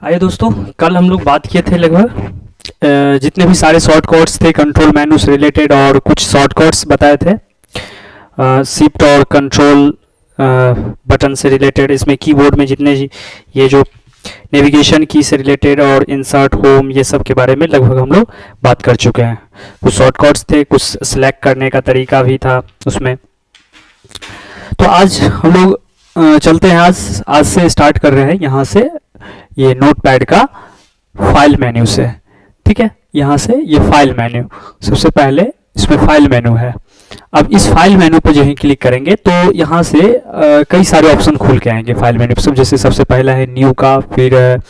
आइए दोस्तों, कल हम लोग बात किए थे लगभग जितने भी सारे शॉर्टकट्स थे कंट्रोल मेनू से रिलेटेड, और कुछ शॉर्टकट्स बताए थे शिफ्ट और कंट्रोल बटन से रिलेटेड। इसमें कीबोर्ड में जितने ये जो नेविगेशन की से रिलेटेड और इंसर्ट होम ये सब के बारे में लगभग हम लोग बात कर चुके हैं। कुछ शॉर्टकट्स थे, कुछ सेलेक्ट करने का तरीका भी था उसमें। तो आज हम लोग चलते हैं, आज से स्टार्ट कर रहे हैं यहाँ से ये नोटपैड का फाइल मेन्यू से। ठीक है, यहाँ से ये फाइल मेन्यू, सबसे पहले इसमें फाइल मेन्यू है। अब इस फाइल मेन्यू पर जो ही क्लिक करेंगे तो यहाँ से कई सारे ऑप्शन खुल के आएंगे फाइल मेन्यू पर। जैसे सबसे पहला है न्यू का, फिर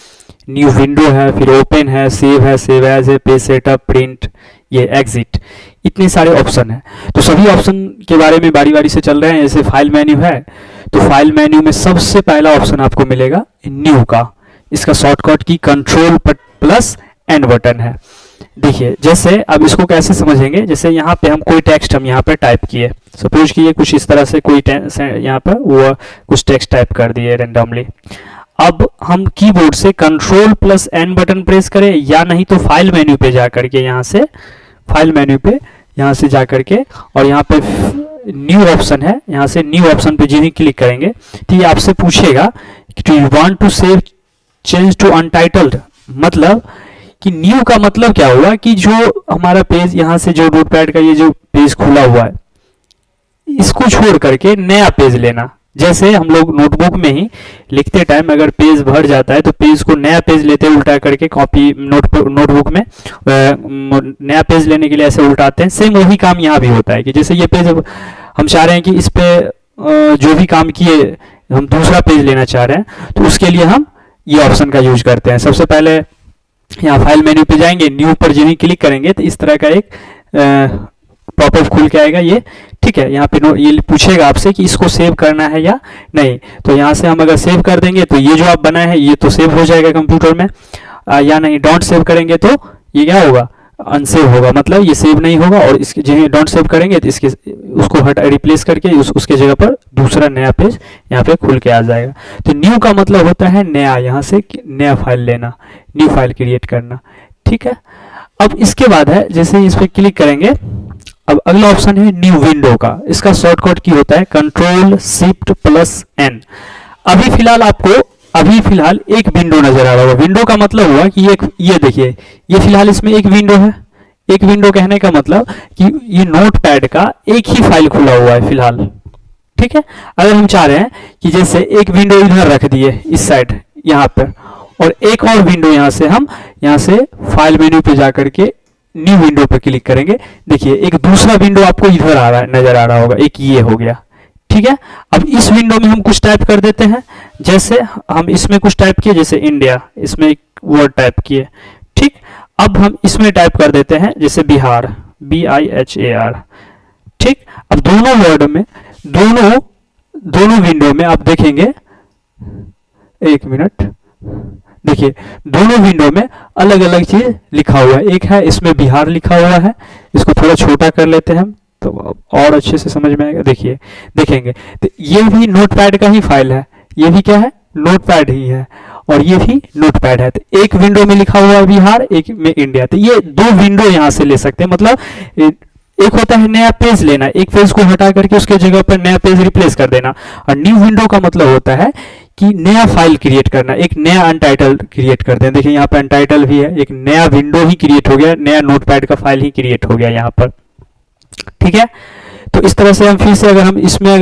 न्यू विंडो है, फिर ओपन है, सेव है, सेव एज है, पेज सेटअप, प्रिंट, ये एग्जिट, इतने सारे ऑप्शन हैं। तो सभी ऑप्शन के बारे में बारी बारी से चल रहे हैं। जैसे फाइल मेन्यू है तो फाइल मेन्यू में सबसे पहला ऑप्शन आपको मिलेगा न्यू का। इसका shortcut key control plus N button है। देखिए, जैसे अब इसको कैसे समझेंगे, जैसे यहाँ पे हम कोई टेक्स्ट हम यहाँ पे टाइप किए, सपोज कि ये कुछ इस तरह से कोई यहाँ पर वो कुछ टेक्स्ट टाइप कर दिए रेंडमली। अब हम कीबोर्ड से control plus N button press करें, या नहीं तो फाइल मेन्यू पे जा करके यहाँ से फाइल मेन्यू पे यहाँ से जा करके और यहाँ पे न्यू ऑप्शन है, यहाँ से न्यू ऑप्शन पे जिन्हें क्लिक करेंगे तो ये आपसे पूछेगा कि do you want to save change to untitled. मतलब कि न्यू का मतलब क्या हुआ कि जो हमारा पेज यहाँ से जो नोटपैड का ये जो पेज खुला हुआ है इसको छोड़ करके नया पेज लेना। जैसे हम लोग नोटबुक में ही लिखते टाइम अगर पेज भर जाता है तो पेज को नया पेज लेते उल्टा करके कॉपी नोटबुक में नया पेज लेने के लिए ऐसे उल्टाते हैं। सेम वही काम यहाँ भी होता है कि जैसे ये पेज हम चाह रहे हैं कि इस पे जो भी काम किए हम दूसरा पेज लेना चाह रहे हैं, तो उसके लिए हम ये ऑप्शन का यूज करते हैं। सबसे पहले यहाँ फाइल मेन्यू पे जाएंगे, न्यू पर जिन्हें क्लिक करेंगे तो इस तरह का एक पॉपअप खुल के आएगा ये। ठीक है, यहाँ पे ये पूछेगा आपसे कि इसको सेव करना है या नहीं। तो यहाँ से हम अगर सेव कर देंगे तो ये जो आप बनाए हैं ये तो सेव हो जाएगा कंप्यूटर में, या नहीं डोंट सेव करेंगे तो ये क्या होगा, अनसेव होगा, मतलब ये सेव नहीं होगा। और इसके जिन्हें डोंट सेव करेंगे तो इसके उसको रिप्लेस करके उसके जगह पर दूसरा नया पेज यहाँ पे खुल के आ जाएगा। तो न्यू का मतलब होता है नया, यहाँ से नया फाइल लेना, न्यू फाइल क्रिएट करना। ठीक है, अब इसके बाद है जैसे इस पर क्लिक करेंगे, अब अगला ऑप्शन है न्यू विंडो का। इसका शॉर्टकट की होता है कंट्रोल शिफ्ट प्लस एन। अभी फिलहाल एक विंडो नजर आ रहा होगा। विंडो का मतलब हुआ कि ये देखिए, ये फिलहाल इसमें एक विंडो है। एक विंडो कहने का मतलब कि ये नोटपैड का एक ही फाइल खुला हुआ है फिलहाल। ठीक है, अगर हम चाह रहे हैं कि जैसे एक विंडो इधर रख दिए इस साइड यहाँ पर, और एक और विंडो यहाँ से फाइल मेन्यू पे जा करके न्यू विंडो पर क्लिक करेंगे, देखिए एक दूसरा विंडो आपको इधर नजर आ रहा होगा, एक ये हो गया। ठीक है, अब इस विंडो में हम कुछ टाइप कर देते हैं। जैसे हम इसमें कुछ टाइप किए, जैसे इंडिया, इसमें एक वर्ड टाइप किए। ठीक, अब हम इसमें टाइप कर देते हैं जैसे बिहार, BIHAR। ठीक, अब दोनों वर्ड में दोनों विंडो में आप देखेंगे, एक मिनट, देखिए दोनों विंडो में अलग अलग चीज लिखा हुआ है। एक है इसमें बिहार लिखा हुआ है, इसको थोड़ा छोटा कर लेते हैं हम तो और अच्छे से समझ में आएगा। देखिए देखेंगे तो ये भी नोटपैड का ही फाइल है, ये भी क्या है, नोटपैड ही है, और ये भी नोटपैड है। तो एक विंडो में लिखा हुआ है बिहार, एक में इंडिया। तो ये दो विंडो यहाँ से ले सकते हैं। मतलब एक होता है नया पेज लेना, एक पेज को हटा करके उसके जगह पर नया पेज रिप्लेस कर देना। और न्यू विंडो का मतलब होता है कि नया फाइल क्रिएट करना, एक नया अनटाइटल क्रिएट करते हैं। देखिए यहाँ पे अनटाइटल भी है, एक नया विंडो ही क्रिएट हो गया, नया नोटपैड का फाइल ही क्रिएट हो गया यहाँ पर। ठीक है, तो इस तरह से हम फिर से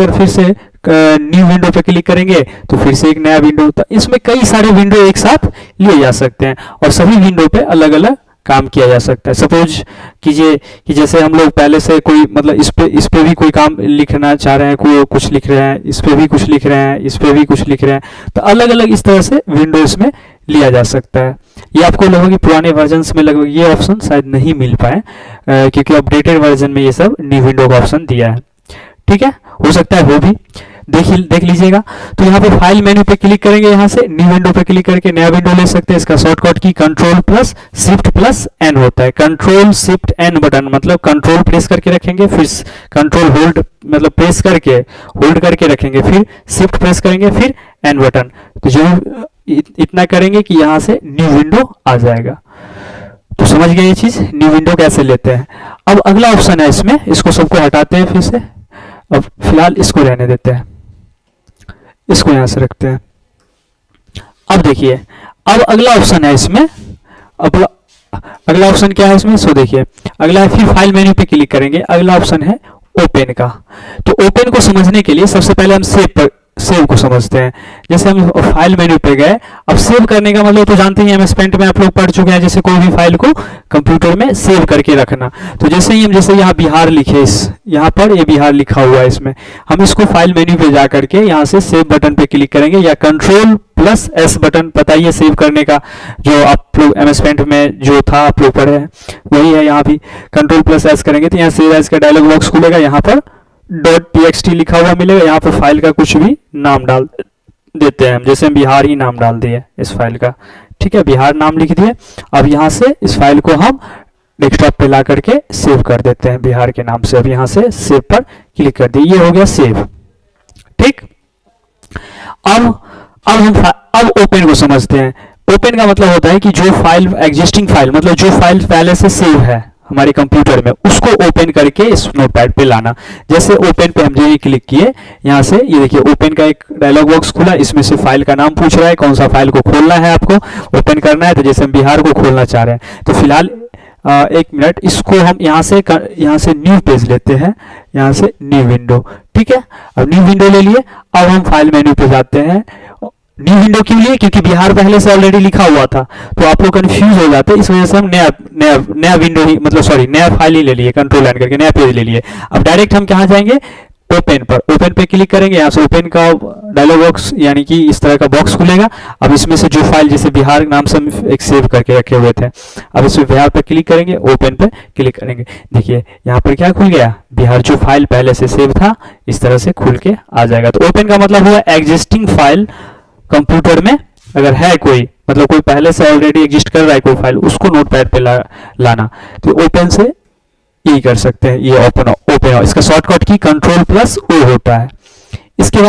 फिर से न्यू विंडो पे क्लिक करेंगे तो फिर से एक नया विंडो। तो इसमें कई सारे विंडो एक साथ लिए जा सकते हैं और सभी विंडो पे अलग अलग काम किया जा सकता है। सपोज कीजिए कि जैसे हम लोग पहले से कोई मतलब इस पे भी कोई काम लिखना चाह रहे हैं, कोई कुछ लिख रहे हैं, इस पे भी कुछ लिख रहे हैं, इस पे भी कुछ लिख रहे हैं, तो अलग अलग इस तरह से विंडोज में लिया जा सकता है। ये आपको लगभग कि पुराने वर्जन्स में लगभग ये ऑप्शन शायद नहीं मिल पाए, क्योंकि अपडेटेड वर्जन में ये सब न्यू विंडो का ऑप्शन दिया है। ठीक है, हो सकता है वो भी देख लीजिएगा। तो यहाँ पे फाइल मेन्यू पे क्लिक करेंगे, यहाँ से न्यू विंडो पे क्लिक करके नया विंडो ले सकते हैं। इसका shortcut key control plus shift plus N होता है। कंट्रोल शिफ्ट एन बटन मतलब कंट्रोल प्रेस करके रखेंगे, फिर कंट्रोल होल्ड मतलब प्रेस करके होल्ड करके रखेंगे, फिर शिफ्ट प्रेस करेंगे, फिर एन बटन। तो जो इतना करेंगे कि यहाँ से न्यू विंडो आ जाएगा। तो समझ गए ये चीज, न्यू विंडो कैसे लेते हैं। अब अगला ऑप्शन है इसमें, इसको सबको हटाते हैं फिर से, अब फिलहाल इसको रहने देते हैं, इसको यहां से रखते हैं। अब देखिए, अब अगला ऑप्शन है इसमें, अब अगला ऑप्शन क्या है इसमें, सो देखिए अगला है, फिर फाइल मेन्यू पे क्लिक करेंगे, अगला ऑप्शन है ओपन का। तो ओपन को समझने के लिए सबसे पहले हम सेव को समझते हैं। जैसे हम फाइल मेन्यू पे गए, अब सेव करने का मतलब तो जानते ही, एमएस पेंट में आप लोग पढ़ चुके हैं, जैसे कोई भी फाइल को कंप्यूटर में सेव करके रखना। तो जैसे ही हम, जैसे यहाँ बिहार लिखे, इस यहाँ पर ये बिहार लिखा हुआ है इसमें, हम इसको फाइल मेन्यू पे जा करके यहाँ से सेव बटन पे क्लिक करेंगे, या Ctrl+S बटन, पता ही है सेव करने का, जो आप लोग एमएस पेंट में जो था आप लोग पढ़े हैं वही है, यहाँ भी Ctrl+S करेंगे तो यहाँ सेव एज का डायलॉग बॉक्स खुलेगा, यहाँ पर .txt लिखा हुआ मिलेगा, यहाँ पर फाइल का कुछ भी नाम डाल देते हैं हम, जैसे हम बिहार ही नाम डाल दिए इस फाइल का, ठीक है, बिहार नाम लिख दिए। अब यहाँ से इस फाइल को हम डेस्कटॉप पे ला करके सेव कर देते हैं बिहार के नाम से। अब यहाँ से सेव पर क्लिक कर दिए, ये हो गया सेव, ठीक। अब ओपन को समझते हैं। ओपन का मतलब होता है कि जो फाइल, एग्जिस्टिंग फाइल, मतलब जो फाइल पहले से सेव है हमारे कंप्यूटर में, उसको ओपन करके इस नोटपैड पे लाना। जैसे ओपन पे हम जो ये क्लिक किए, यहाँ से ये देखिए ओपन का एक डायलॉग बॉक्स खुला, इसमें से फाइल का नाम पूछ रहा है, कौन सा फाइल को खोलना है आपको, ओपन करना है। तो जैसे हम बिहार को खोलना चाह रहे हैं, तो फिलहाल एक मिनट, इसको हम यहाँ से न्यू पेज लेते हैं, यहाँ से न्यू विंडो, ठीक है। अब न्यू विंडो ले लिए, अब हम फाइल मेन्यू पे जाते हैं। न्यू विंडो क्यों लिए, क्योंकि बिहार पहले से ऑलरेडी लिखा हुआ था, तो आप लोग कंफ्यूज हो जाते हैं, इस वजह से हम नया विंडो ही, मतलब सॉरी नया फाइल ही ले लिए, कंट्रोल एन करके नया पेज ले लिए। अब डायरेक्ट हम कहाँ जाएंगे, ओपन पर, ओपन पे क्लिक करेंगे, यहाँ से ओपन का डायलॉग बॉक्स, यानी कि इस तरह का बॉक्स खुलेगा। अब इसमें से जो फाइल, जैसे बिहार नाम से हम एक सेव करके रखे हुए थे, अब इसमें बिहार पर क्लिक करेंगे, ओपन पे क्लिक करेंगे, देखिए यहाँ पर क्या खुल गया, बिहार जो फाइल पहले से सेव था इस तरह से खुल के आ जाएगा। तो ओपन का मतलब हुआ एग्जिस्टिंग फाइल कंप्यूटर में अगर है कोई, मतलब कोई पहले से ऑलरेडी एग्जिस्ट कर रहा है कोई फाइल, उसको नोटपैड पे लाना। तो ओपन से यही कर सकते हैं, ये ओपन इसका शॉर्टकट की Ctrl+O होता है। इसके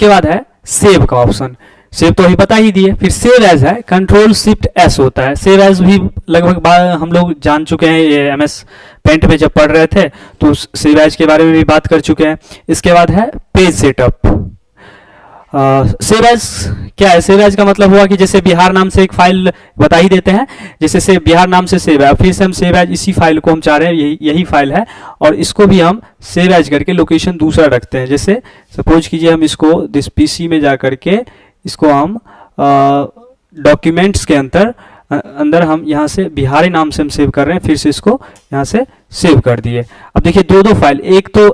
बाद है सेव का ऑप्शन। सेव तो अभी बता ही दिए। फिर सेव एज है, Ctrl+Shift+S होता है। सेव एज भी लगभग हम लोग जान चुके हैं, ये एमएस पेंट में जब पढ़ रहे थे तो सेव एज के बारे में भी बात कर चुके हैं। इसके बाद है पेज सेटअप। सेव एज क्या है, सेव एज का मतलब हुआ कि जैसे बिहार नाम से एक फाइल बता ही देते हैं, जैसे से बिहार नाम से सेव है, फिर से हम सेव एज इसी फाइल को हम चाह रहे हैं, यही फाइल है, और इसको भी हम सेव एज करके लोकेशन दूसरा रखते हैं। जैसे सपोज कीजिए हम इसको दिस पीसी में जा करके इसको हम डॉक्यूमेंट्स के अंदर हम यहाँ से बिहारी नाम से हम सेव कर रहे हैं, फिर से इसको यहाँ से सेव कर दिए। अब देखिए दो फाइल, एक तो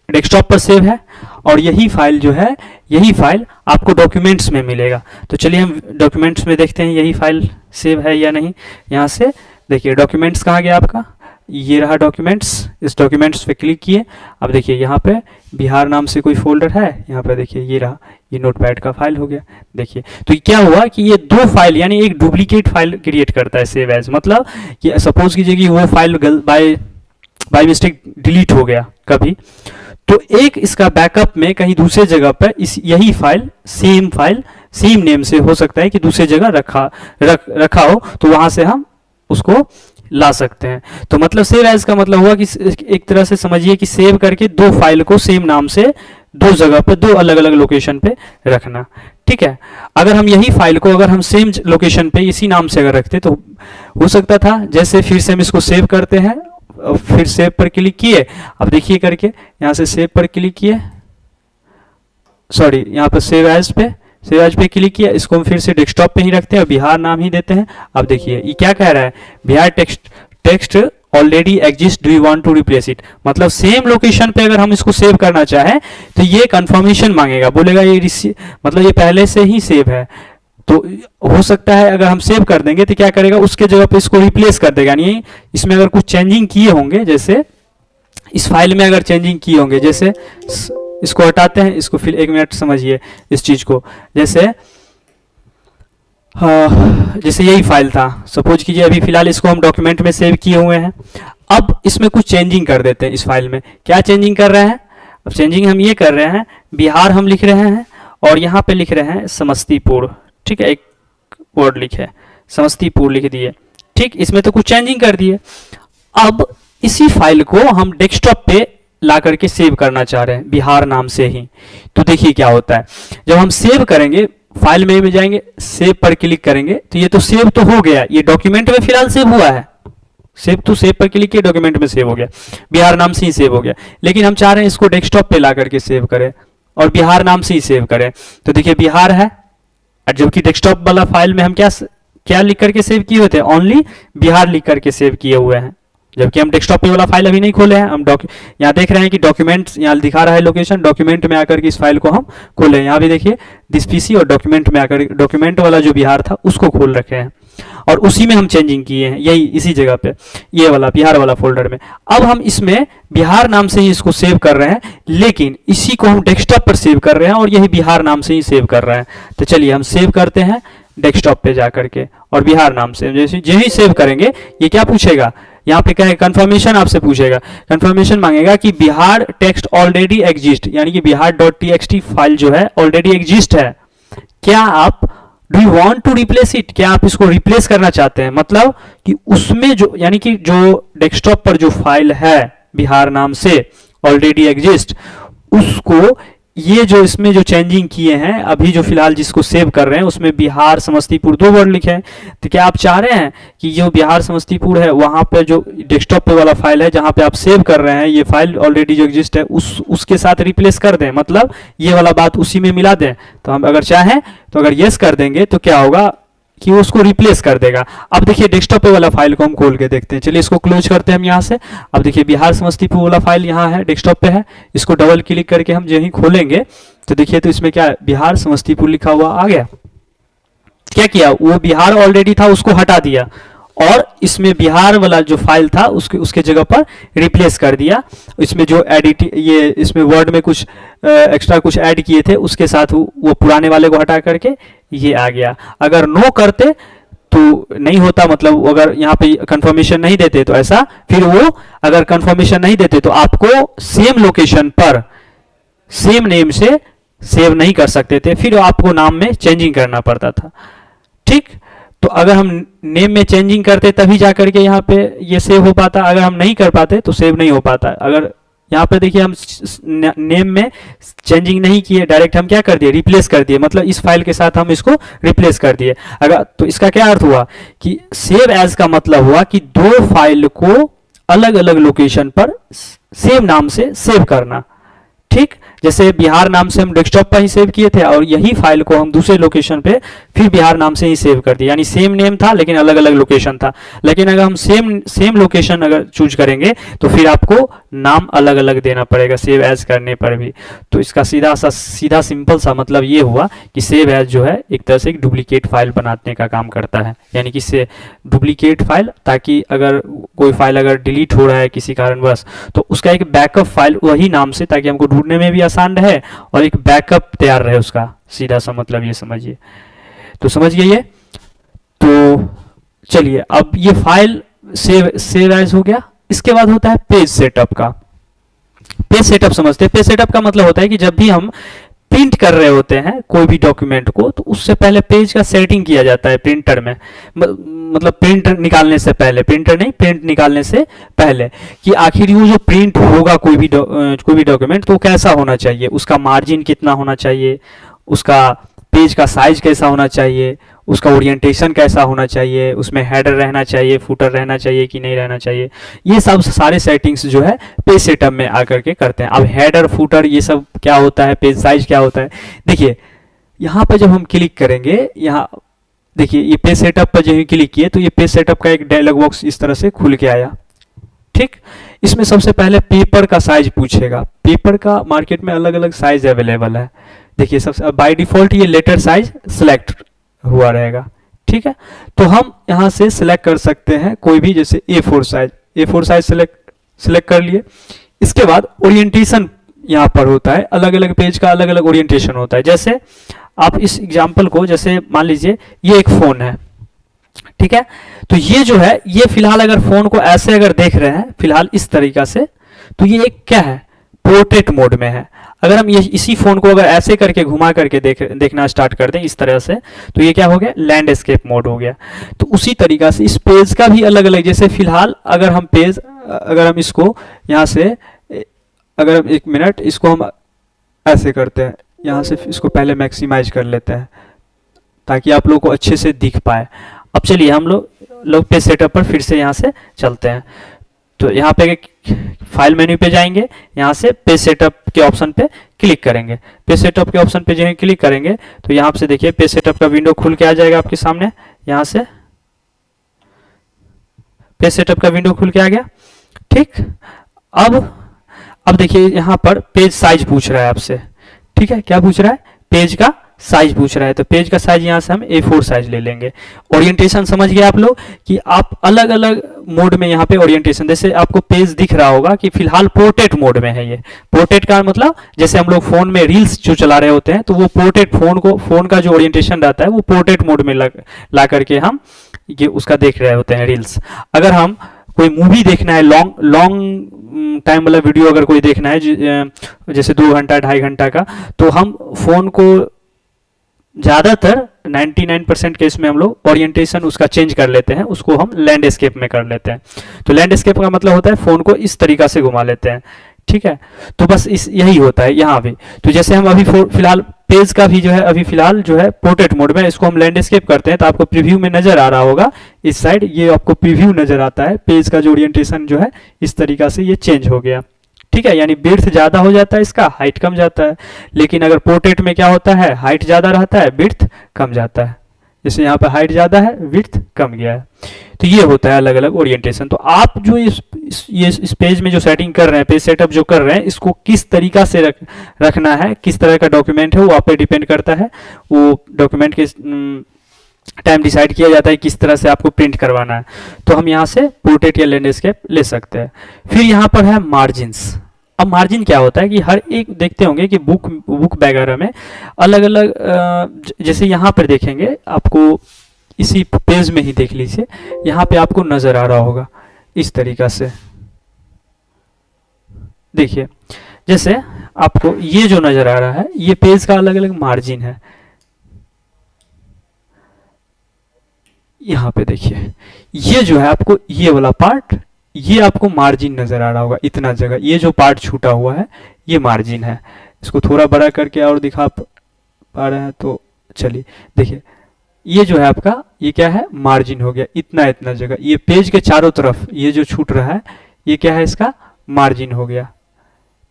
डेस्कटॉप पर सेव है और यही फाइल जो है, यही फाइल आपको डॉक्यूमेंट्स में मिलेगा। तो चलिए हम डॉक्यूमेंट्स में देखते हैं यही फाइल सेव है या नहीं। यहाँ से देखिए डॉक्यूमेंट्स कहाँ गया आपका, ये रहा डॉक्यूमेंट्स, इस डॉक्यूमेंट्स पे क्लिक किए। अब देखिए यहाँ पे बिहार नाम से कोई फोल्डर है, यहाँ पे देखिए ये रहा, ये नोटपैड का फाइल हो गया। देखिए तो क्या हुआ कि ये दो फाइल, यानी एक डुप्लीकेट फाइल क्रिएट करता है सेव एज। मतलब कि सपोज कीजिए कि वो फाइल बाय मिस्टेक डिलीट हो गया कभी, तो एक इसका बैकअप में कहीं दूसरे जगह पर यही फाइल सेम नेम से हो सकता है कि दूसरी जगह रखा हो, तो वहां से हम उसको ला सकते हैं। तो मतलब सेव एज का मतलब हुआ कि एक तरह से समझिए कि सेव करके दो फाइल को सेम नाम से दो जगह पे, दो अलग अलग लोकेशन पे रखना। ठीक है, अगर हम यही फाइल को अगर हम सेम लोकेशन पे इसी नाम से अगर रखते तो हो सकता था, जैसे फिर से हम इसको सेव करते हैं, फिर सेव पर क्लिक किए, अब देखिए करके यहाँ से सेव पर क्लिक किए, सॉरी यहाँ पर सेव एज पे क्लिक किया, इसको हम फिर से डेस्कटॉप पे ही रखते हैं और बिहार नाम ही देते हैं। अब देखिए ये क्या कह रहा है, बिहार text already exist, do you want to replace it. मतलब सेम लोकेशन पे अगर हम इसको सेव करना चाहें तो ये कंफर्मेशन मांगेगा, बोलेगा ये मतलब ये पहले से ही सेव है। तो हो सकता है अगर हम सेव कर देंगे तो क्या करेगा, उसके जगह पे इसको रिप्लेस कर देगा। यानी इसमें अगर कुछ चेंजिंग किए होंगे, जैसे इस फाइल में अगर चेंजिंग किए होंगे, जैसे इसको हटाते हैं, इसको फिर एक मिनट समझिए इस चीज को। जैसे यही फाइल था, सपोज कीजिए अभी फिलहाल इसको हम डॉक्यूमेंट में सेव किए हुए हैं। अब इसमें कुछ चेंजिंग कर देते हैं इस फाइल में। क्या चेंजिंग कर रहे हैं, अब चेंजिंग हम ये कर रहे हैं, बिहार हम लिख रहे हैं और यहाँ पे लिख रहे हैं समस्तीपुर, ठीक है, एक वर्ड लिखे समस्तीपुर लिख दिए, ठीक। इसमें तो कुछ चेंजिंग कर दिए। अब इसी फाइल को हम डेस्कटॉप पे ला करके सेव करना चाह रहे हैं बिहार नाम से ही। तो देखिए क्या होता है, जब हम सेव करेंगे फाइल में जाएंगे, सेव पर क्लिक करेंगे तो ये तो सेव तो हो गया, ये डॉक्यूमेंट में फिलहाल सेव हुआ है, सेव टू सेव पर क्लिक किया, डॉक्यूमेंट में सेव हो गया, बिहार नाम से ही सेव हो गया। लेकिन हम चाह रहे हैं इसको डेस्कटॉप पे ला करके सेव करें और बिहार नाम से ही सेव करें। तो देखिए बिहार है, और जबकि डेस्कटॉप वाला फाइल में हम क्या क्या लिख करके सेव किए हुए थे, ओनली बिहार लिख करके सेव किए हुए हैं। जबकि हम डेस्कटॉप पे वाला फाइल अभी नहीं खोले हैं, हम यहाँ देख रहे हैं कि डॉक्यूमेंट्स यहाँ दिखा रहा है लोकेशन, डॉक्यूमेंट में आकर के इस फाइल को हम खोले। यहाँ भी देखिए दिस पीसी और डॉक्यूमेंट में आकर डॉक्यूमेंट वाला जो बिहार था उसको खोल रखे हैं और उसी में हम चेंजिंग किए हैं, यही इसी जगह पे, ये वाला बिहार वाला फोल्डर में। अब हम इसमें बिहार नाम से ही इसको सेव कर रहे हैं, लेकिन इसी को हम डेस्कटॉप पर सेव कर रहे हैं और यही बिहार नाम से ही सेव कर रहे हैं। तो चलिए हम सेव करते हैं डेस्कटॉप पे जाकर के और बिहार नाम से जैसे ही सेव करेंगे ये क्या पूछेगा, यहाँ पे क्या है, कंफर्मेशन आपसे पूछेगा, कंफर्मेशन मांगेगा कि बिहार टेक्स्ट ऑलरेडी एग्जिस्ट, यानी कि बिहार .txt फाइल जो है ऑलरेडी एग्जिस्ट है, क्या आप do you want to replace it, क्या आप इसको रिप्लेस करना चाहते हैं। मतलब कि उसमें जो यानी कि जो डेस्कटॉप पर जो फाइल है बिहार नाम से ऑलरेडी एग्जिस्ट, उसको ये जो इसमें जो चेंजिंग किए हैं अभी जो फिलहाल जिसको सेव कर रहे हैं उसमें बिहार समस्तीपुर 2 वर्ड लिखे हैं। तो क्या आप चाह रहे हैं कि जो बिहार समस्तीपुर है वहां पे जो डेस्कटॉप पे वाला फाइल है जहां पे आप सेव कर रहे हैं ये फाइल ऑलरेडी जो एग्जिस्ट है उसके साथ रिप्लेस कर दें, मतलब ये वाला बात उसी में मिला दें। तो हम अगर चाहें तो अगर यस कर देंगे तो क्या होगा कि वो उसको रिप्लेस कर देगा। अब देखिए डेस्कटॉप पे वाला फाइल को हम खोल के देखते हैं, चलिए इसको क्लोज करते हैं हम यहाँ से। अब देखिए बिहार समस्तीपुर वाला फाइल यहाँ है, डेस्कटॉप पे है, इसको डबल क्लिक करके हम यहीं खोलेंगे तो देखिए तो इसमें क्या बिहार समस्तीपुर लिखा हुआ आ गया। क्या किया, वो बिहार ऑलरेडी था उसको हटा दिया और इसमें बिहार वाला जो फाइल था उसके जगह पर रिप्लेस कर दिया। इसमें जो एडिट ये इसमें वर्ड में कुछ एक्स्ट्रा कुछ ऐड किए थे उसके साथ वो पुराने वाले को हटा करके ये आ गया। अगर नो करते तो नहीं होता, मतलब अगर यहाँ पे कंफर्मेशन नहीं देते तो ऐसा, फिर वो अगर कंफर्मेशन नहीं देते तो आपको सेम लोकेशन पर सेम नेम से सेव नहीं कर सकते थे, फिर आपको नाम में चेंजिंग करना पड़ता था, ठीक। तो अगर हम नेम में चेंजिंग करते तभी जाकर के यहाँ पे ये सेव हो पाता, अगर हम नहीं कर पाते तो सेव नहीं हो पाता। अगर यहाँ पे देखिए हम नेम में चेंजिंग नहीं किए, डायरेक्ट हम क्या कर दिए, रिप्लेस कर दिए, मतलब इस फाइल के साथ हम इसको रिप्लेस कर दिए। अगर तो इसका क्या अर्थ हुआ कि सेव एज का मतलब हुआ कि दो फाइल को अलग अलग लोकेशन पर सेम नाम से सेव करना, ठीक। जैसे बिहार नाम से हम डेस्कटॉप पर ही सेव किए थे और यही फाइल को हम दूसरे लोकेशन पे फिर बिहार नाम से ही सेव कर दिए, यानी सेम नेम था लेकिन अलग अलग लोकेशन था। लेकिन अगर हम सेम लोकेशन अगर चूज करेंगे तो फिर आपको नाम अलग अलग देना पड़ेगा सेव एज करने पर भी। तो इसका सीधा सिंपल सा मतलब ये हुआ कि सेव एज जो है एक तरह से एक डुप्लीकेट फाइल बनाने का काम करता है, यानी कि से डुप्लीकेट फाइल, ताकि अगर कोई फाइल अगर डिलीट हो रहा है किसी कारणवश तो उसका एक बैकअप फाइल वही नाम से, ताकि हमको ढूंढने में भी आसान रहे और एक बैकअप तैयार रहे उसका, सीधा सा मतलब ये समझिए। तो समझ गए ये। तो चलिए अब ये फाइल सेव एज हो गया। इसके बाद होता है पेज सेटअप का। पेज सेटअप समझते हैं। पेज सेटअप का मतलब होता है कि जब भी हम प्रिंट कर रहे होते हैं कोई भी डॉक्यूमेंट को तो उससे पहले पेज का सेटिंग किया जाता है प्रिंटर में, मतलब प्रिंट निकालने से पहले, प्रिंटर नहीं प्रिंट निकालने से पहले, कि आखिर वो जो प्रिंट होगा कोई भी डॉक्यूमेंट तो कैसा होना चाहिए, उसका मार्जिन कितना होना चाहिए, उसका पेज का साइज कैसा होना चाहिए, उसका ओरिएंटेशन कैसा होना चाहिए, उसमें हेडर रहना चाहिए, फुटर रहना चाहिए कि नहीं रहना चाहिए, ये सब सारे सेटिंग्स जो है पेज सेटअप में आकर के करते हैं। अब हेडर फुटर ये सब क्या होता है, पेज साइज क्या होता है, देखिए यहाँ पर जब हम क्लिक करेंगे, यहाँ देखिए ये पेज सेटअप पर जब हम क्लिक किए तो ये पेज सेटअप का एक डायलॉग बॉक्स इस तरह से खुल के आया, ठीक। इसमें सबसे पहले पेपर का साइज पूछेगा। पेपर का मार्केट में अलग अलग साइज अवेलेबल है। देखिए सबसे बाय डिफॉल्ट ये लेटर साइज सिलेक्ट हुआ रहेगा, ठीक है। तो हम यहाँ से सिलेक्ट कर सकते हैं कोई भी, जैसे A4 साइज सिलेक्ट कर लिए। इसके बाद ओरिएंटेशन यहाँ पर होता है, अलग अलग पेज का अलग अलग ओरिएंटेशन होता है। जैसे आप इस एग्जाम्पल को, जैसे मान लीजिए ये एक फोन है, ठीक है, तो ये जो है ये फिलहाल अगर फोन को ऐसे अगर देख रहे हैं फिलहाल इस तरीका से, तो ये एक क्या है, पोर्ट्रेट मोड में है। अगर हम ये इसी फोन को अगर ऐसे करके घुमा करके देखना स्टार्ट कर दें इस तरह से, तो ये क्या हो गया, लैंडस्केप मोड हो गया। तो उसी तरीका से इस पेज का भी अलग अलग, जैसे फिलहाल अगर हम पेज, अगर हम इसको यहाँ से, अगर हम 1 मिनट इसको हम ऐसे करते हैं, यहाँ से इसको पहले मैक्सिमाइज कर लेते हैं ताकि आप लोग को अच्छे से दिख पाए। अब चलिए हम लोग पेज सेटअप पर फिर से यहाँ से चलते हैं। तो यहाँ पे फाइल मेन्यू पे जाएंगे, यहाँ से पेज सेटअप के ऑप्शन पे क्लिक करेंगे। पेज सेटअप के ऑप्शन पे जो क्लिक करेंगे तो यहाँ से देखिए पेज सेटअप का विंडो खुल के आ जाएगा आपके सामने। यहाँ से पेज सेटअप का विंडो खुल के आ गया। ठीक, अब देखिए यहाँ पर पेज साइज पूछ रहा है आपसे। ठीक है, क्या पूछ रहा है, पेज का साइज पूछ रहा है। तो पेज का साइज यहाँ से हम A4 साइज ले लेंगे। ओरिएंटेशन समझ गए आप लोग कि आप अलग अलग मोड में यहाँ पे ओरिएंटेशन, जैसे आपको पेज दिख रहा होगा कि फिलहाल पोर्ट्रेट मोड में है। ये पोर्ट्रेट का मतलब जैसे हम लोग फोन में रील्स जो चला रहे होते हैं तो वो पोर्ट्रेट, फोन का जो ओरिएंटेशन रहता है वो पोर्ट्रेट मोड में ला करके हम ये उसका देख रहे होते हैं रील्स। अगर हम कोई मूवी देखना है, लॉन्ग टाइम वाला वीडियो अगर कोई देखना है जैसे 2 घंटा 2.5 घंटा का, तो हम फोन को ज़्यादातर 99% केस में हम लोग ओरिएंटेशन उसका चेंज कर लेते हैं, उसको हम लैंडस्केप में कर लेते हैं। तो लैंडस्केप का मतलब होता है फोन को इस तरीका से घुमा लेते हैं। ठीक है, तो बस यही होता है यहाँ भी। तो जैसे हम अभी फिलहाल पेज का भी जो है अभी फिलहाल जो है पोर्ट्रेट मोड में, इसको हम लैंडस्केप करते हैं तो आपको प्रीव्यू में नजर आ रहा होगा इस साइड, ये आपको प्रीव्यू नजर आता है। पेज का जो ओरिएंटेशन जो है इस तरीका से ये चेंज हो गया। ठीक है, यानी विड्थ ज़्यादा हो जाता है, इसका हाइट कम जाता है। लेकिन अगर पोर्ट्रेट में क्या होता है, हाइट ज़्यादा रहता है, विड्थ कम जाता है। जैसे यहाँ पर हाइट ज़्यादा है, विड्थ कम गया है। तो ये होता है अलग अलग ओरिएंटेशन। तो आप जो इस पेज में जो सेटिंग कर रहे हैं, पेज सेटअप जो कर रहे हैं, इसको किस तरीका से रखना है, किस तरह का डॉक्यूमेंट है, वो आप पे डिपेंड करता है। वो डॉक्यूमेंट के टाइम डिसाइड किया जाता है किस तरह से आपको प्रिंट करवाना है। तो हम यहाँ से पोर्ट्रेट या लैंडस्केप ले सकते हैं। फिर यहाँ पर है मार्जिन्स। अब मार्जिन क्या होता है कि हर एक देखते होंगे कि बुक वगैरह में अलग अलग, जैसे यहाँ पर देखेंगे आपको इसी पेज में ही देख लीजिए, यहाँ पे आपको नजर आ रहा होगा इस तरीका से। देखिए जैसे आपको ये जो नजर आ रहा है ये पेज का अलग अलग मार्जिन है। यहाँ पे देखिए ये जो है आपको ये वाला पार्ट, ये आपको मार्जिन नजर आ रहा होगा, इतना जगह ये जो पार्ट छूटा हुआ है ये मार्जिन है। इसको थोड़ा बड़ा करके और दिखा पा रहे हैं तो चलिए देखिए, ये जो है आपका ये क्या है, मार्जिन हो गया, इतना जगह। ये पेज के चारों तरफ ये जो छूट रहा है ये क्या है, इसका मार्जिन हो गया।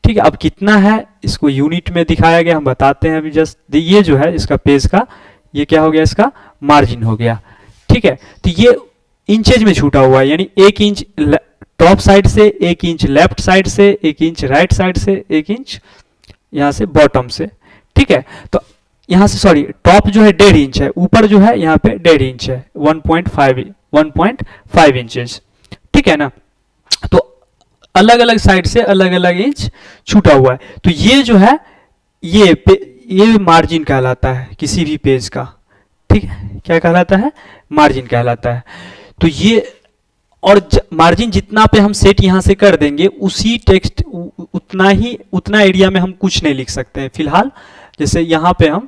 ठीक है, अब कितना है इसको यूनिट में दिखाया गया, हम बताते हैं अभी जस्ट। ये जो है इसका पेज का ये क्या हो गया, इसका मार्जिन हो गया। ठीक है, तो ये इंचेज में छूटा हुआ है, यानी 1 इंच टॉप साइड से, 1 इंच लेफ्ट साइड से, 1 इंच राइट साइड से, 1 इंच यहाँ से बॉटम से। ठीक है, तो यहाँ से सॉरी टॉप जो है 1.5 इंच है, ऊपर जो है यहाँ पे 1.5 इंच है, 1.5 इंचेस। ठीक है ना, तो अलग अलग साइड से अलग अलग इंच छूटा हुआ है। तो ये जो है ये मार्जिन कहलाता है किसी भी पेज का। ठीक है, क्या कहलाता है, मार्जिन कहलाता है। तो ये और मार्जिन जितना पे हम सेट यहाँ से कर देंगे उसी टेक्स्ट उतना एरिया में हम कुछ नहीं लिख सकते हैं फिलहाल। जैसे यहाँ पे हम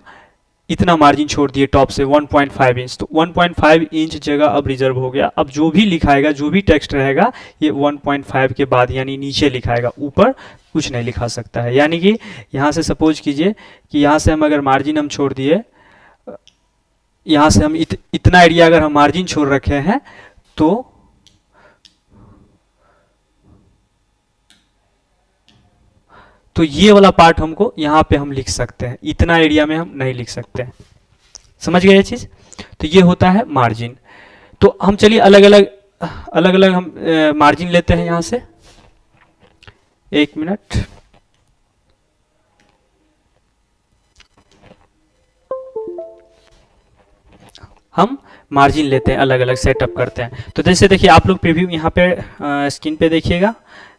इतना मार्जिन छोड़ दिए टॉप से 1.5 इंच, तो 1.5 इंच जगह अब रिजर्व हो गया। अब जो भी लिखाएगा, जो भी टेक्स्ट रहेगा ये 1.5 के बाद यानी नीचे लिखाएगा, ऊपर कुछ नहीं लिखा सकता है। यानी कि यहाँ से सपोज कीजिए कि यहाँ से हम अगर मार्जिन हम छोड़ दिए, यहाँ से हम इतना एरिया अगर हम मार्जिन छोड़ रखे हैं तो ये वाला पार्ट हमको यहाँ पे हम लिख सकते हैं, इतना एरिया में हम नहीं लिख सकते हैं। समझ गए ये चीज? तो ये होता है मार्जिन। तो हम चलिए अलग अलग हम मार्जिन लेते हैं यहाँ से। 1 मिनट, हम मार्जिन लेते हैं, अलग अलग सेटअप करते हैं। तो जैसे देखिए आप लोग प्रीव्यू यहाँ पे स्क्रीन पे देखिएगा,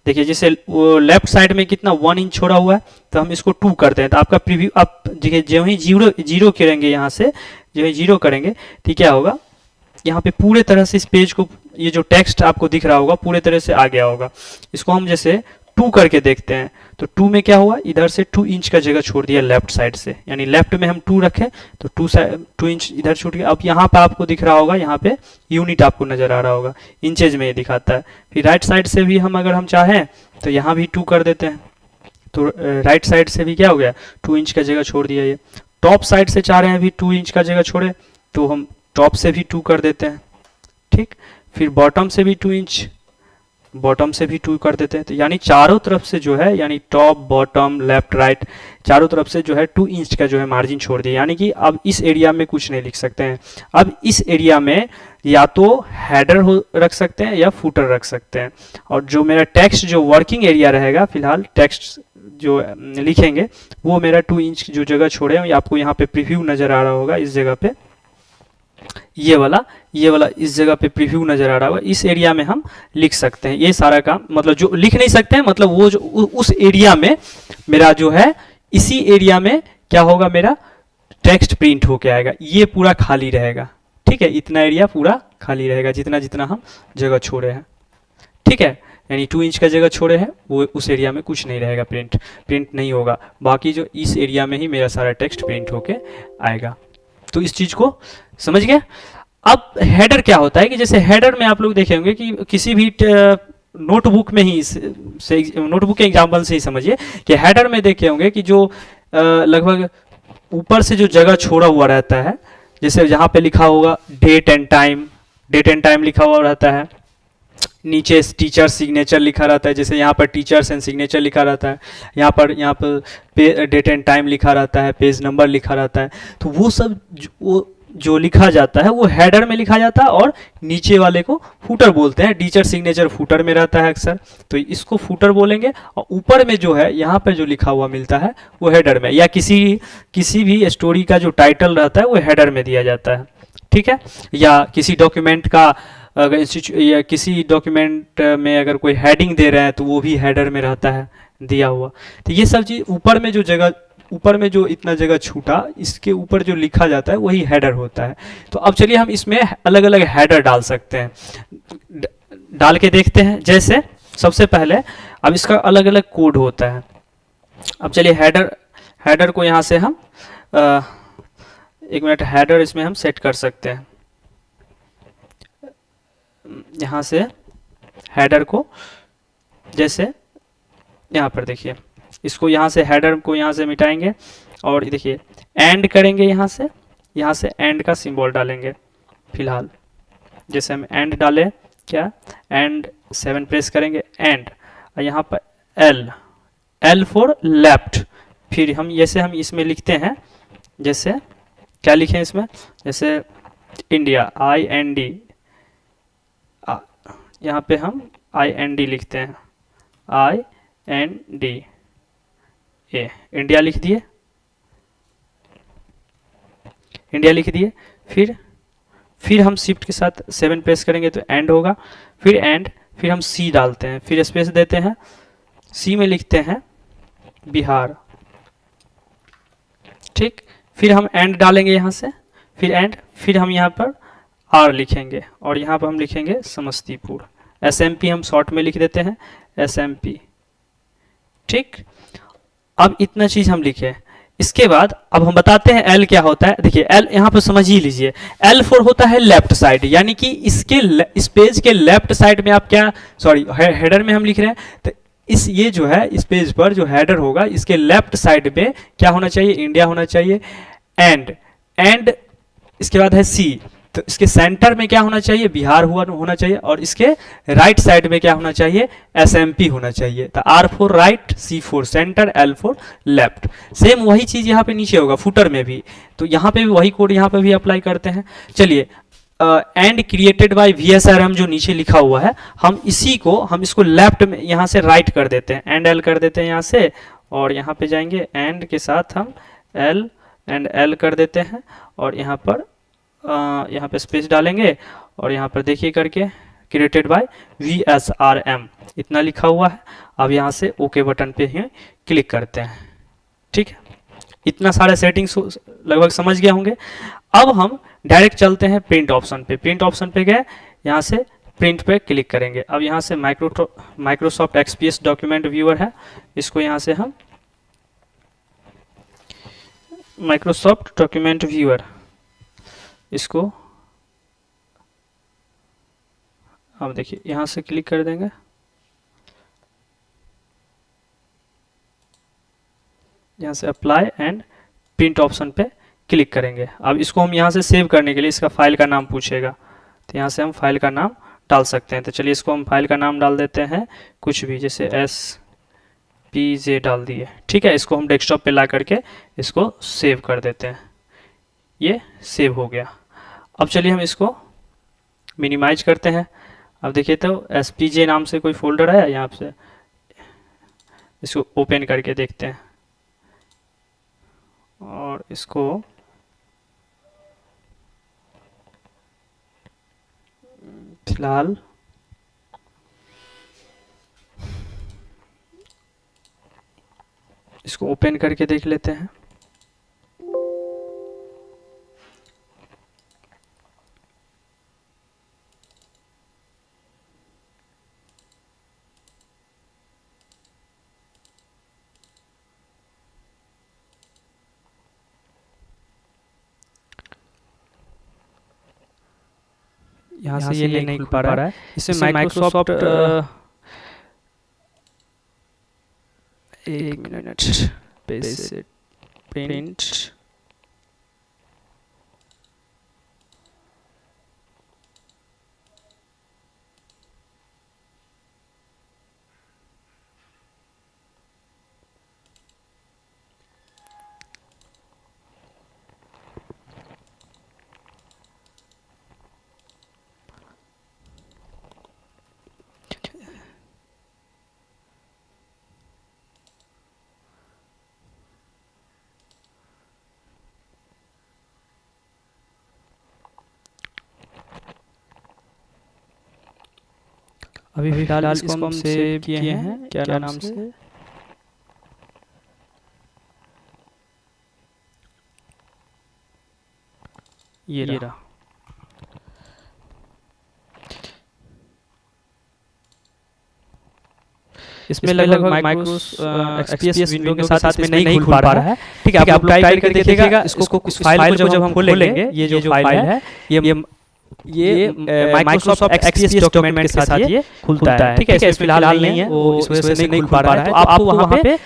देखिए जैसे वो लेफ्ट साइड में कितना 1 इंच छोड़ा हुआ है, तो हम इसको 2 करते हैं। तो आपका प्रीव्यू आप जो ही जीरो करेंगे, यहाँ से जो ही जीरो करेंगे तो क्या होगा, यहाँ पे पूरे तरह से इस पेज को, ये जो टेक्स्ट आपको दिख रहा होगा पूरे तरह से आ गया होगा। इसको हम जैसे 2 करके देखते हैं तो 2 में क्या हुआ, इधर से 2 इंच का जगह छोड़ दिया लेफ्ट साइड से, यानी लेफ्ट में हम 2 रखें तो 2 इंच इधर छूट गया। अब यहाँ पे आपको दिख रहा होगा, यहाँ पे यूनिट आपको नजर आ रहा होगा, इंचेज में ये दिखाता है। फिर राइट साइड से भी हम अगर हम चाहें तो यहाँ भी 2 कर देते हैं, तो राइट साइड से भी क्या हो गया, 2 इंच का जगह छोड़ दिया। ये टॉप साइड से चाह रहे हैं भी 2 इंच का जगह छोड़े, तो हम टॉप से भी 2 कर देते हैं, ठीक। फिर बॉटम से भी 2 इंच, बॉटम से भी 2 कर देते हैं। तो यानी चारों तरफ से जो है, यानी टॉप बॉटम लेफ्ट राइट चारों तरफ से जो है 2 इंच का जो है मार्जिन छोड़ दिया। यानी कि अब इस एरिया में कुछ नहीं लिख सकते हैं। अब इस एरिया में या तो हेडर हो रख सकते हैं या फुटर रख सकते हैं। और जो मेरा टेक्स्ट जो वर्किंग एरिया रहेगा, फिलहाल टेक्स्ट जो लिखेंगे वो मेरा 2 इंच की जो जगह छोड़े हैं, आपको यहाँ पे प्रीव्यू नजर आ रहा होगा, इस जगह पे ये वाला इस जगह पे प्रीव्यू नजर आ रहा होगा, इस एरिया में हम लिख सकते हैं। ये सारा काम मतलब जो लिख नहीं सकते हैं, मतलब वो जो उस एरिया में मेरा जो है, इसी एरिया में क्या होगा, मेरा टेक्स्ट प्रिंट होके आएगा। ये पूरा खाली रहेगा, ठीक है, इतना एरिया पूरा खाली रहेगा, जितना जितना हम जगह छोड़े हैं, ठीक है। यानी 2 इंच का जगह छोड़े हैं, वो उस एरिया में कुछ नहीं रहेगा, प्रिंट नहीं होगा। बाकी जो इस एरिया में ही मेरा सारा टेक्स्ट प्रिंट होके आएगा। तो इस चीज को समझ गए। अब हेडर क्या होता है कि जैसे हेडर में आप लोग देखे होंगे कि किसी भी नोटबुक में ही नोटबुक के एग्जांपल से ही समझिए कि हेडर में देखे होंगे कि जो लगभग ऊपर से जो जगह छोड़ा हुआ रहता है, जैसे जहाँ पे लिखा होगा डेट एंड टाइम लिखा हुआ रहता है, नीचे टीचर सिग्नेचर लिखा रहता है, जैसे यहाँ पर टीचर्स एंड सिग्नेचर लिखा रहता है, यहाँ पर डेट एंड टाइम लिखा रहता है, पेज नंबर लिखा रहता है। तो वो सब जो लिखा जाता है वो हेडर में लिखा जाता है, और नीचे वाले को फुटर बोलते हैं। टीचर सिग्नेचर फुटर में रहता है अक्सर, तो इसको फुटर बोलेंगे। और ऊपर में जो है यहाँ पर जो लिखा हुआ मिलता है वो हेडर में, या किसी भी स्टोरी का जो टाइटल रहता है वो हेडर में दिया जाता है, ठीक है। या किसी डॉक्यूमेंट का अगर या किसी डॉक्यूमेंट में अगर कोई हेडिंग दे रहे हैं तो वो भी हेडर में रहता है दिया हुआ। तो ये सब चीज़ ऊपर में जो इतना जगह छूटा, इसके ऊपर जो लिखा जाता है वही हेडर होता है। तो अब चलिए हम इसमें अलग अलग हेडर डाल सकते हैं, डाल के देखते हैं। जैसे सबसे पहले अब इसका अलग अलग कोड होता है। अब चलिए हेडर को यहाँ से हम एक मिनट, हेडर इसमें हम सेट कर सकते हैं। यहाँ से हेडर को जैसे यहाँ पर देखिए, इसको यहाँ से हेडर को यहाँ से मिटाएंगे और देखिए एंड करेंगे, यहाँ से एंड का सिंबल डालेंगे। फिलहाल जैसे हम एंड डालें, क्या एंड 7 प्रेस करेंगे एंड, और यहाँ पर एल फॉर लेफ्ट। फिर हम इसमें लिखते हैं, जैसे क्या लिखें इसमें, जैसे इंडिया IND, यहाँ पे हम IND लिखते हैं, IND इंडिया लिख दिए, फिर हम शिफ्ट के साथ 7 प्रेस करेंगे तो एंड होगा, फिर हम सी डालते हैं, फिर स्पेस देते हैं, सी में लिखते हैं बिहार, ठीक। फिर हम एंड डालेंगे यहाँ से, फिर एंड, फिर हम यहाँ पर आर लिखेंगे और यहाँ पर हम लिखेंगे समस्तीपुर। SMP हम शॉर्ट में लिख देते हैं, SMP, ठीक। अब इतना चीज हम लिखे। इसके बाद अब हम बताते हैं एल क्या होता है। देखिए एल यहाँ पर समझ ही लीजिए, एल फॉर होता है लेफ्ट साइड, यानी कि इस पेज के लेफ्ट साइड में आप क्या, सॉरी हेडर में हम लिख रहे हैं, तो ये जो है इस पेज पर जो हेडर होगा इसके लेफ्ट साइड में क्या होना चाहिए, इंडिया होना चाहिए, एंड इसके बाद है सी, तो इसके सेंटर में क्या होना चाहिए, बिहार होना चाहिए, और इसके राइट साइड में क्या होना चाहिए, SMP होना चाहिए। तो R for right, C for centre, L for left. Same वही चीज यहाँ पे नीचे होगा फुटर में भी, तो यहाँ पे भी वही कोड यहाँ पे भी अप्लाई करते हैं। चलिए एंड क्रिएटेड बाय VSRM जो नीचे लिखा हुआ है, हम इसको लेफ्ट में यहाँ से राइट कर देते हैं, एंड L कर देते हैं यहाँ से, और यहाँ पे जाएंगे एंड के साथ हम L कर देते हैं, और यहाँ पे स्पेस डालेंगे, और यहाँ पर देखिए करके क्रिएटेड बाय VSRM इतना लिखा हुआ है। अब यहाँ से ओके बटन पे ही क्लिक करते हैं, ठीक है। इतना सारे सेटिंग्स लगभग समझ गए होंगे। अब हम डायरेक्ट चलते हैं प्रिंट ऑप्शन पे। प्रिंट ऑप्शन पे गए, यहाँ से प्रिंट पे क्लिक करेंगे। अब यहाँ से माइक्रोसॉफ्ट एक्सपीएस डॉक्यूमेंट व्यूअर है, इसको यहाँ से हम माइक्रोसॉफ्ट डॉक्यूमेंट व्यूअर, इसको अब देखिए यहाँ से क्लिक कर देंगे। यहाँ से अप्लाई एंड प्रिंट ऑप्शन पे क्लिक करेंगे। अब इसको हम यहाँ से सेव करने के लिए इसका फाइल का नाम पूछेगा, तो यहाँ से हम फाइल का नाम डाल सकते हैं। तो चलिए इसको हम फाइल का नाम डाल देते हैं कुछ भी, जैसे SPJ डाल दिए, ठीक है। इसको हम डेस्कटॉप पे ला करके इसको सेव कर देते हैं। ये सेव हो गया। अब चलिए हम इसको मिनिमाइज करते हैं। अब देखिए तो SPJ नाम से कोई फोल्डर है यहाँ से, इसको ओपन करके देखते हैं और इसको फिलहाल इसको ओपन करके देख लेते हैं। यहाँ से ये नहीं खुल पा रहा है। इसमें माइक्रोसॉफ्ट एक मिनट बेसिक प्रिंट अभी फिलहाल इसको हम सेव किए हैं, क्या नाम से, ये रहा। इसमें लगभग माइक्रोसॉफ्ट एक्सपीएस विंडो के साथ इसमें नहीं खुल पा रहा है, ठीक है। आप टाइप करके देखिएगा इसको, इस फाइल को जब हम खोलेंगे, ये जो फाइल है ये माइक्रोसॉफ्ट एक्सपीएस डॉक्यूमेंट के साथ ये खुलता है, ठीक है। इसमें फिलहाल नहीं है, वो इस वजह से नहीं खुल पा रहा है। तो आपको वहाँ पे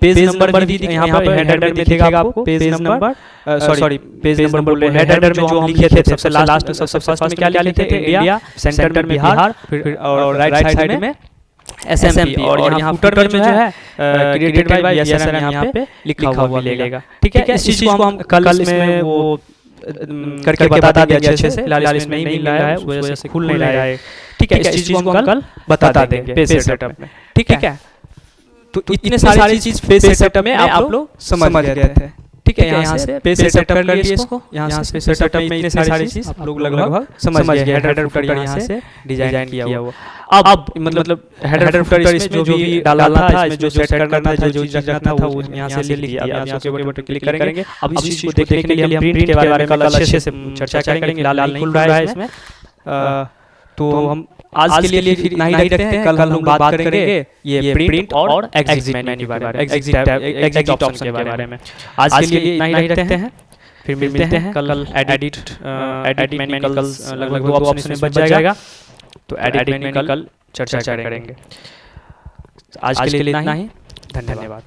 पेज नंबर भी यहाँ पर हेडर में दिखेगा आपको, page number, sorry page number बोल रहे हैं, हेडर में जो हम लिखे थे सबसे लास्ट सबसे फर्स्ट में क्या लिखे थे, इंडिया, सेंटर में बिहार, फिर और राइट साइड में SMP, और यहाँ फुटर में जो है क्रिएटेड बाय BSNL यहाँ पे लिखा हुआ मिलेगा, ठीक है। इस चीज को हम कल इसमें वो करके बता देंगे अच्छे से, फिलहाल इसमें नहीं मिल रहा है, उस वजह से खुल नहीं रहा है, ठीक है। इस चीज को हम कल बता देंगे पेज सेटअप में, ठीक है। तो इतने सारी चीज पेज सेटअप में आप लोग समझ गए थे, ठीक है। यहाँ से पेज सेटअप कर लिए इसको, यहाँ से पेज सेटअप में इतने सारी चीज आप लोग लगभग समझ गए। हेडर फुटर यहाँ से डिजाइन किया हुआ। अब मतलब हेडर फुटर इसमें जो भी डालना था, इसमें जो सेट करना था, जो चीज रखना था, वो यहाँ से ले लिया। अब यहाँ से बटन क्लिक करेंगे। अब इस चीज को देखने के लिए हम प्रिंट के बारे में कल अच्छे से चर्चा करेंगे। लाल नहीं खुल रहा है इसमें, तो हम आज के लिए फिर नहीं रखते हैं। कल हम बात करेंगे ये प्रिंट और एग्जिट मेन्यू के बारे में, एग्जिट ऑप्शन के बारे में। आज के लिए नहीं रखते हैं, फिर मिलते हैं कल। एडिट मेन्यू कल लगभग 2 ऑप्शन में बच जाएगा, तो एडिट मेन्यू कल चर्चा करेंगे। आज के लिए इतना ही, धन्यवाद।